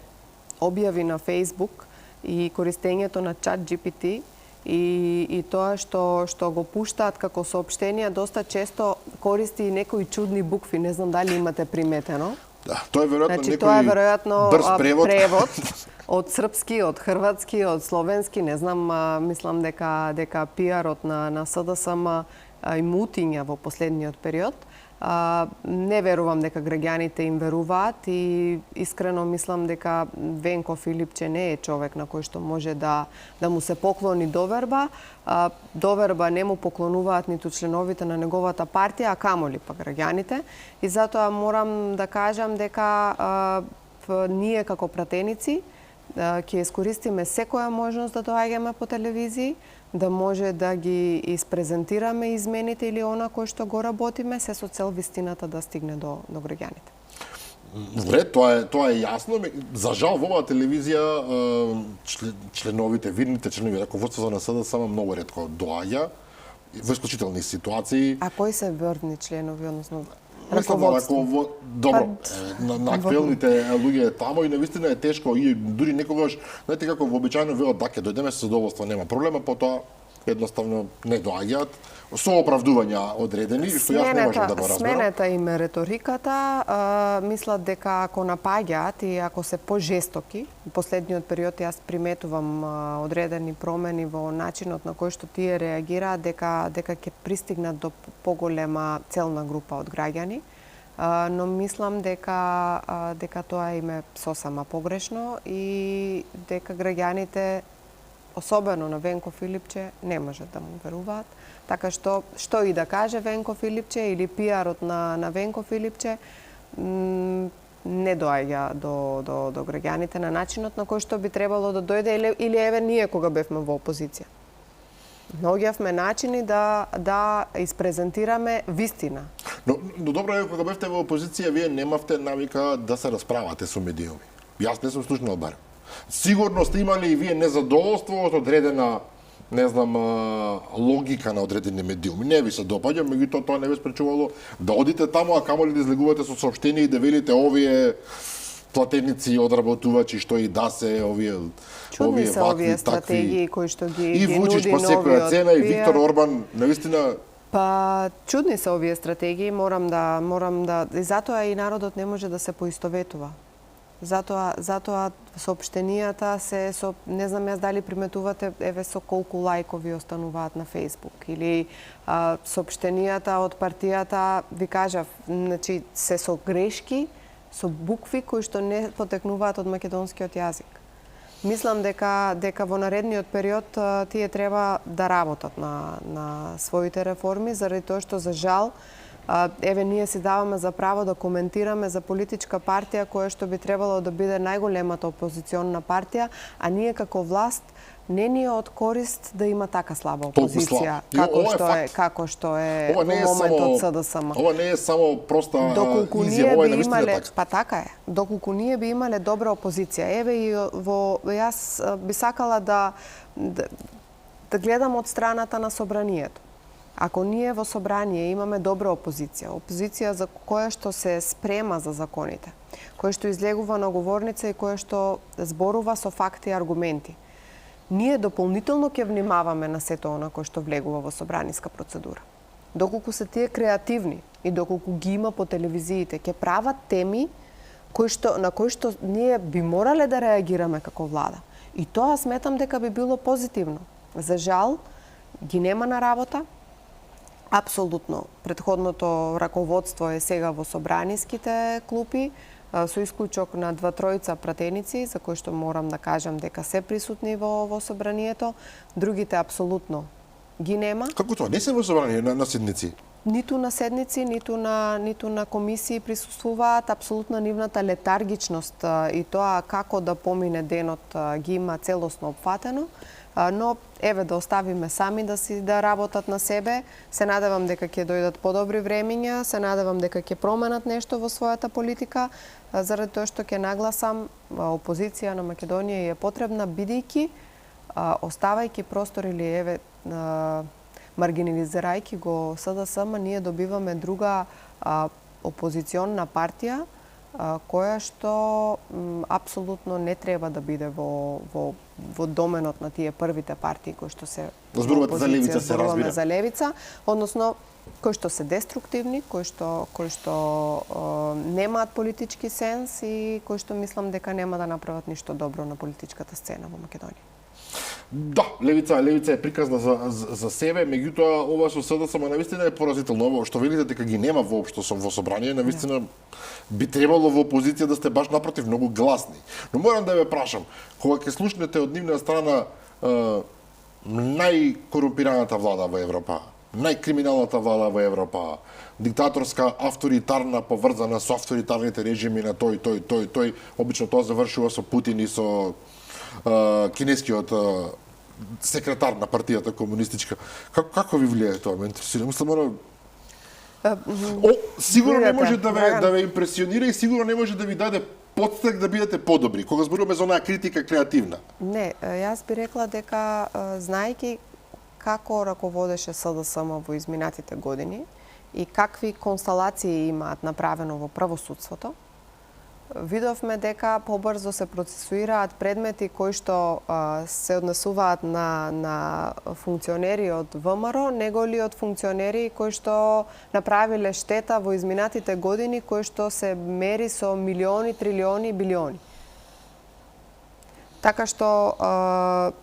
објави на Facebook и користењето на ChatGPT и тоа што го пуштаат како соопштенија доста често користи и некои чудни букви, не знам дали имате приметено. Да, тоа е веројатно Значи, некој тоа е веројатно брз превод. од српски, од хрватски, од словенски, не знам, мислам дека пиарот на СДСМ им утиња во последниот период. Не верувам дека граѓаните им веруваат и искрено мислам дека Венко Филипче не е човек на кој што може да му се поклони доверба. Доверба не му поклонуваат ниту членовите на неговата партија, а камоли па граѓаните. И затоа морам да кажам дека ние како пратеници ќе искористиме секоја можност да доаѓаме по телевизии, да може да ги испрезентираме измените или она кој што го работиме, се со цел вистината да стигне до граѓаните. Добре, тоа е јасно. За жал во оваа телевизија членовите, видните членови раководството на СДСМ многу ретко доаѓа во исклучителни ситуации. А кои се врвни членови, односно Мислам добро, на актуелните луѓе тамо и навистина е тешко и дури некогаш, знаете како вообичаено велат да ќе дојдеме со задоволство, нема проблема, потоа едноставно не доаѓаат со оправдувања одредени, што јас не можам да го разберам. Сменета им е реториката, мислат дека ако напаѓаат и ако се пожестоки, во последниот период јас приметувам одредени промени во начинот на кој што тие реагираат, дека ќе пристигнат до поголема целна група од граѓани, но мислам дека тоа им е сосема погрешно и дека граѓаните, особено на Венко Филипче, не можат да му веруваат. Така што и да каже Венко Филипче или пиарот на Венко Филипче не доаѓа до граѓаните на начинот на кој што би требало да дојде или еве ние кога бевме во опозиција. Наоѓавме начини да испрезентираме вистина. Но добро, кога бевте во опозиција, вие немавте навика да се расправате со медиуми. Јас не сум слушнал барем. Сигурно сте имали и вие незадоволство од одредена, не знам, логика на одредени медиуми. Не ви се допаѓа, меѓутоа тоа не ви спречувало да одите таму, а камоли да излегувате со соопштение и да велите овие платеници, одработувачи, што и да се, овие Чудни се овие стратегии кои што ги нуди Вучич по секоја цена и Виктор Орбан, навистина. Па чудни се овие стратегии, морам да и затоа и народот не може да се поистоветува. Затоа соопштенијата се со, не знам јас дали приметувате, еве со колку лајкови остануваат на Facebook или соопштенијата од партијата, ви кажав, значи се со грешки, со букви кои што не потекнуваат од македонскиот јазик. Мислам дека во наредниот период тие треба да работат на своите реформи, заради тоа што за жал еве ние си даваме за право да коментираме за политичка партија која што би требало да биде најголемата опозиционна партија, а ние како власт не ни е од корист да има така слаба опозиција, како што е во моментот СДСМ. Ова не е само проста изјава, ова е навистина така. Па така е. Доколку ние би имале добра опозиција, еве и јас би сакала да гледам од страната на собранието. Ако ние во собрание имаме добра опозиција за која што се спрема за законите, која што излегува на говорница и која што зборува со факти и аргументи, ние дополнително ќе внимаваме на сето она кој што влегува во собраниска процедура. Доколку се тие креативни и доколку ги има по телевизиите, ќе прават теми на кои што ние би морале да реагираме како влада. И тоа сметам дека би било позитивно. За жал, ги нема на работа. Апсолутно, претходното раководство е сега во собраниските клупи, со исклучок на 2-3 пратеници, за кои што морам да кажам дека се присутни во собранието, другите апсолутно ги нема. Како тоа? Не се во собрание на седници? Ниту на седници, ниту на комисии присуствуваат, апсолутна нивната летаргичност и тоа како да помине денот ги има целосно опфатено. Но еве да оставиме сами да работат на себе. Се надевам дека ќе дојдат подобри времиња, се надевам дека ќе променат нешто во својата политика, заради тоа што ќе нагласам опозиција на Македонија е потребна бидејќи оставајќи простор или маргинализирајќи го СДСМ, ние добиваме друга опозиционна партија која што апсолутно не треба да биде во доменот на тие првите партии кои што се зборувате за левица, се разбира. За левица, односно кои што се деструктивни, кои што немаат политички сенс и кои што мислам дека нема да направат ништо добро на политичката сцена во Македонија. Да, левица е приказна за себе, меѓутоа ова со СДСМ навистина е поразително. Ова што велите дека ги нема воопшто во собрание, навистина би требало во опозиција да сте баш напротив многу гласни. Но морам да ве прашам, кога ќе слушнете од нивна страна најкорумпираната влада во Европа, најкриминалната влада во Европа, диктаторска, авторитарна, поврзана со авторитарните режими на тој, обично тоа завршува со Путин и со кинескиот секретар на партијата комунистичка. Како ви влијае тоа? Ме интересира. Мислам, сигурно не може да ве импресионира и сигурно не може да ви даде подстек да бидете подобри. Кога зборуваме за онаа критика креативна. Не, јас би рекла дека знаејќи како раководеше СДСМ во изминатите години и какви консталации имаат направено во правосудството, видовме дека побрзо се процесуираат предмети кои што се однесуваат на функционери од ВМРО, него ли од функционери кои што направиле штета во изминатите години, кои што се мери со милиони, трилиони, билиони. Така што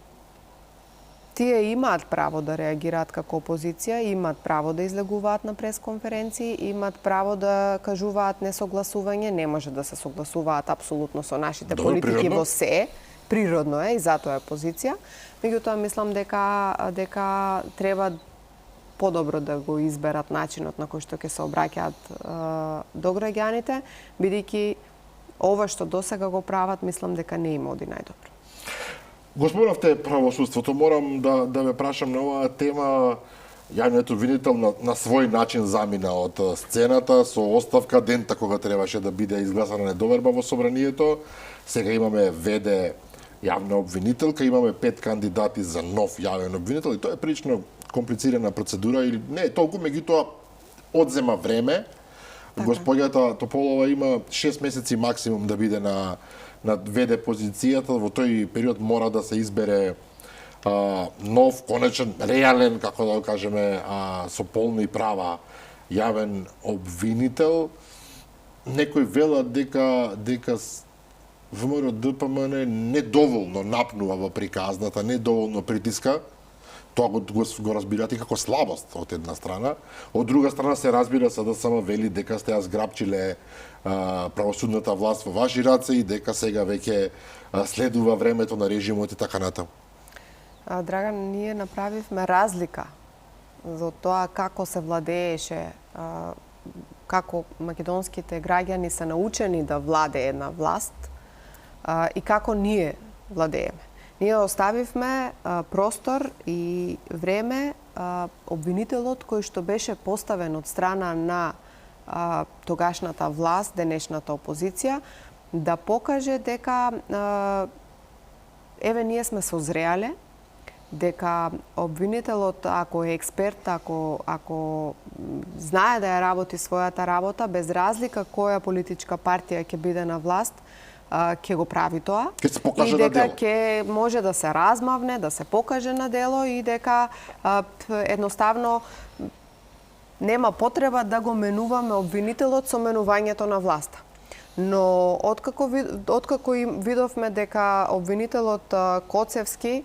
тие имаат право да реагираат како опозиција, имаат право да излегуваат на пресконференции, имаат право да кажуваат несогласување, не може да се согласуваат апсолутно со нашите политики природно. во се, природно е и затоа е опозиција. Меѓутоа мислам дека треба подобро да го изберат начинот на кој што ќе се обраќаат до граѓаните, бидејќи ова што досега го прават, мислам дека не им оди најдобро. Го спомнавте правосудството, морам да ве прашам на оваа тема. Јавниот обвинител на свој начин замина од сцената со оставка дента кога требаше да биде изгласана недоверба во собранието. Сега имаме ВД јавна обвинителка, имаме 5 кандидати за нов јавен обвинител и тоа е прилично комплицирана процедура или не е толку, меѓутоа одзема време. Господјата Тополова има 6 месеци максимум да биде на ВД позицијата, во тој период мора да се избере нов, конечен, реален, како да го кажеме, со полни права јавен обвинител. Некои велат дека ВМРО ДПМН недоволно напнува во приказната, недоволно притиска. Тоа го разбирате како слабост од една страна. Од друга страна се разбира СДСМ вели дека сте ја зграпчиле правосудната власт во ваши раце и дека сега веќе следува времето на режимот и така натаму. Драган, ние направивме разлика за тоа како се владееше, како македонските граѓани се научени да владее една власт и како ние владееме. Ние оставивме простор и време обвинителот кој што беше поставен од страна на тогашната власт, денешната опозиција, да покаже дека ние сме созреале, дека обвинителот, ако е експерт, ако знае да ја работи својата работа, без разлика која политичка партија ќе биде на власт, ќе го прави тоа и дека ќе може да се размавне, да се покаже на дело и дека едноставно нема потреба да го менуваме обвинителот со менувањето на власта. Но откако видовме дека обвинителот Коцевски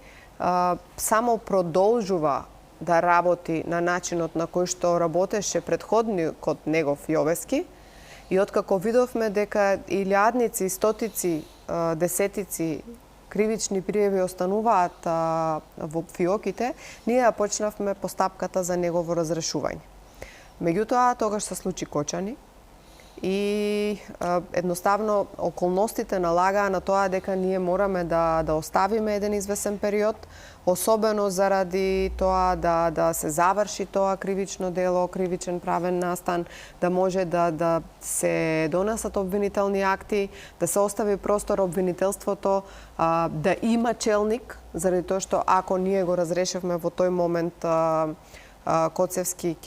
само продолжува да работи на начинот на кој што работеше претходникот негов Јовески, и откако видовме дека илјадници, стотици, десетици кривични пријави остануваат во фиоките, ние ја почнавме постапката за негово разрешување. Меѓутоа, тогаш се случи Кочани и едноставно околностите налагаа на тоа дека ние мораме да оставиме еден извесен период особено заради тоа да се заврши тоа кривично дело, кривичен правен настан, да може да се донесат обвинителни акти, да се остави простор обвинителството да има челник, заради тоа што ако ние го разрешевме во тој момент Коцевски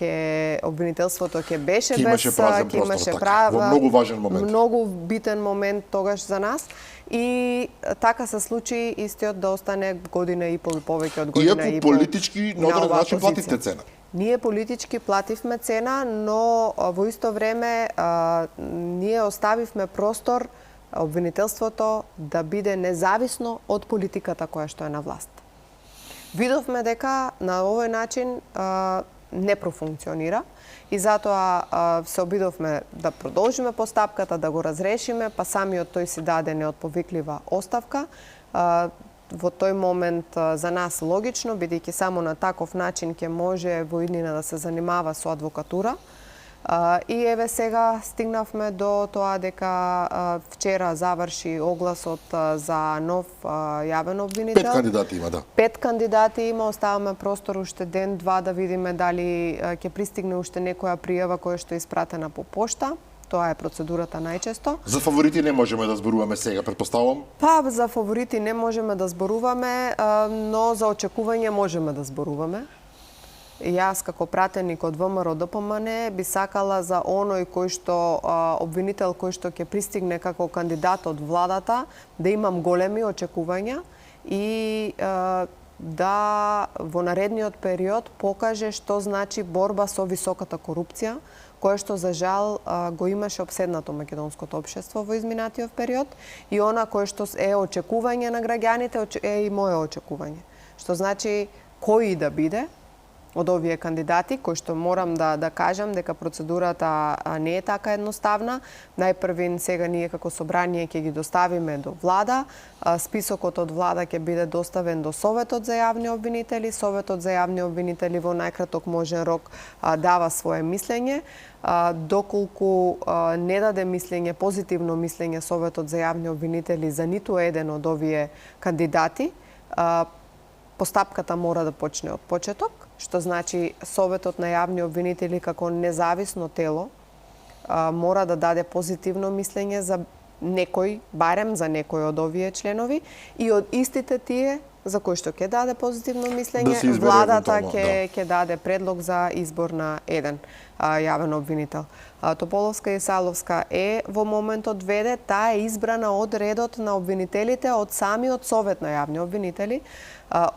обвинителството ќе беше без, ќе имаше во многу важен момент. Многу битен момент тогаш за нас. И така се случи истиот да остане година и пол, повеќе од година и пол. Иако политички на одреден начин плативте цена. Ние политички плативме цена, но во исто време ние оставивме простор обвинителството да биде независно од политиката која што е на власт. Видовме дека на овој начин не профункционира и затоа се обидовме да продолжиме постапката, да го разрешиме, па самиот тој си даде неотповиклива оставка. Во тој момент за нас логично, бидејќи само на таков начин ќе може во иднина да се занимава со адвокатура. И еве сега стигнавме до тоа дека вчера заврши огласот за нов јавен обвинител. 5 кандидати има, да. 5 кандидати има, оставаме простор уште ден-два да видиме дали ќе пристигне уште некоја пријава која што е испратена по пошта. Тоа е процедурата најчесто. За фаворити не можеме да зборуваме сега, претпоставувам? Па, за фаворити не можеме да зборуваме, но за очекување можеме да зборуваме. Јас како пратеник од ВМРО ДПМН би сакала за оној кој што обвинител кој што ќе пристигне како кандидат од владата да имам големи очекувања и да во наредниот период покаже што значи борба со високата корупција, која што за жал го имаше опседнато македонското општество во изминатиот период и она кој што е очекување на граѓаните е и мое очекување. Што значи кој да биде од овие кандидати, кои што морам да кажам дека процедурата не е така едноставна. Најпрвин сега ние како собрание ќе ги доставиме до влада, списокот од влада ќе биде доставен до Советот за јавни обвинители, Советот за јавни обвинители во најкраток можен рок дава свое мислење. Доколку не даде мислење, позитивно мислење Советот за јавни обвинители за ниту еден од овие кандидати, постапката мора да почне од почеток, што значи Советот на јавни обвинители како независно тело мора да даде позитивно мислење за некој, барем за некој од овие членови и од истите тие за кои што ќе даде позитивно мислење, владата ќе даде предлог за избор на еден јавен обвинител. Тополовска и Саловска е во моментот веде, таа е избрана од редот на обвинителите од самиот Совет на јавни обвинители.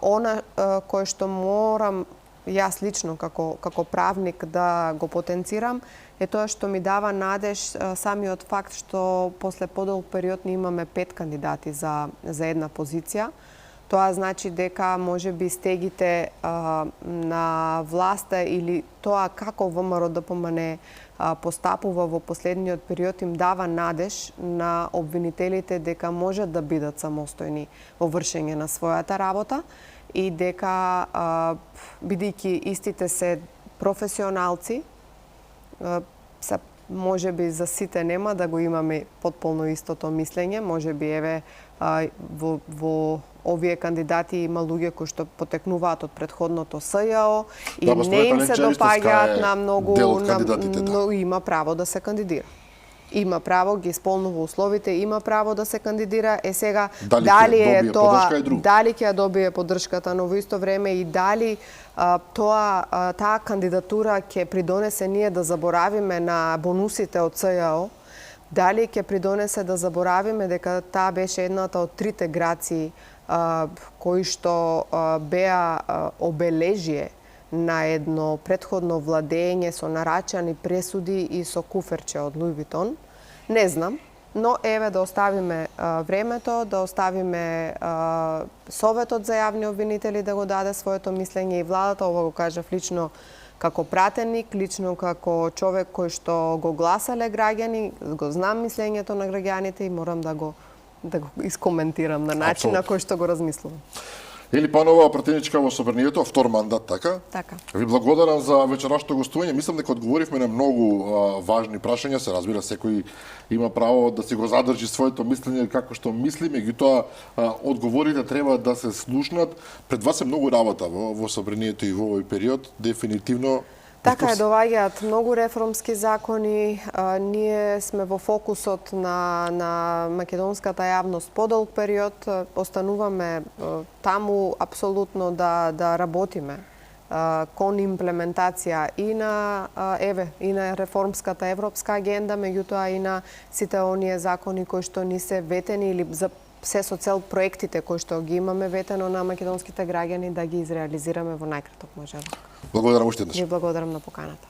Она кој што морам јас лично како правник да го потенцирам е тоа што ми дава надеж самиот факт што после подолг период ние имаме 5 кандидати за една позиција. Тоа значи дека можеби стегите на власта или тоа како ВМРО ДПМН постапува во последниот период им дава надеж на обвинителите дека можат да бидат самостојни во вршење на својата работа и дека бидејќи истите се професионалци, можеби за сите нема да го имаме потполно истото мислење, можеби еве во овие кандидати има луѓе кои што потекнуваат од претходното СЈО и не им се допаѓаат на многу, но има право да се кандидира. Има право, ги исполнува условите, има право да се кандидира. Е сега дали е тоа, дали ќе добие поддршката, но во исто време и дали таа кандидатура ќе придонесе ние да заборавиме на бонусите од СЈО, дали ќе придонесе да заборавиме дека таа беше едната од трите граци кои што беа обележие на едно претходно владење со нарачани пресуди и со куферче од Луј Витон. Не знам, но еве да оставиме времето, да оставиме Советот за јавни обвинители да го даде своето мислење и владата, ова го кажав лично како пратеник, лично како човек кој што го гласале граѓани, го знам мислењето на граѓаните и морам да го искоментирам на начин на кој што го размислувам. Ели Панова, пратеничка во Собранието, втор мандат, така? Така. Ви благодарам за вечерашното гостување. Мислам дека одговоривме на многу важни прашања. Се разбира, секој има право да си го задржи своето мислење како што мисли, меѓутоа одговорите треба да се слушнат. Пред вас е многу работа во Собранието и во овој период. Дефинитивно Така е, доваѓаат многу реформски закони. Ние сме во фокусот на македонската јавност подолг период. Остануваме таму апсолутно да работиме кон имплементација и на реформската европска агенда, меѓутоа и на сите оние закони кои што ни се ветени или за се со цел проектите кои што ги имаме ветено на македонските граѓани да ги изреализираме во најкраток можево. Благодарам уште еднаш. Ви благодарам на поканата.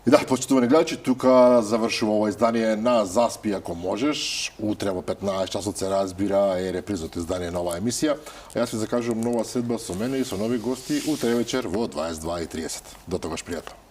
И да, почитувани гледачи, тука завршува ова издание на Заспи ако можеш. Утре во 15 часот се разбира е репризот издание на оваа емисија. А јас ви закажувам нова седба со мене и со нови гости утре вечер во 22:30. До тогаш пријатно.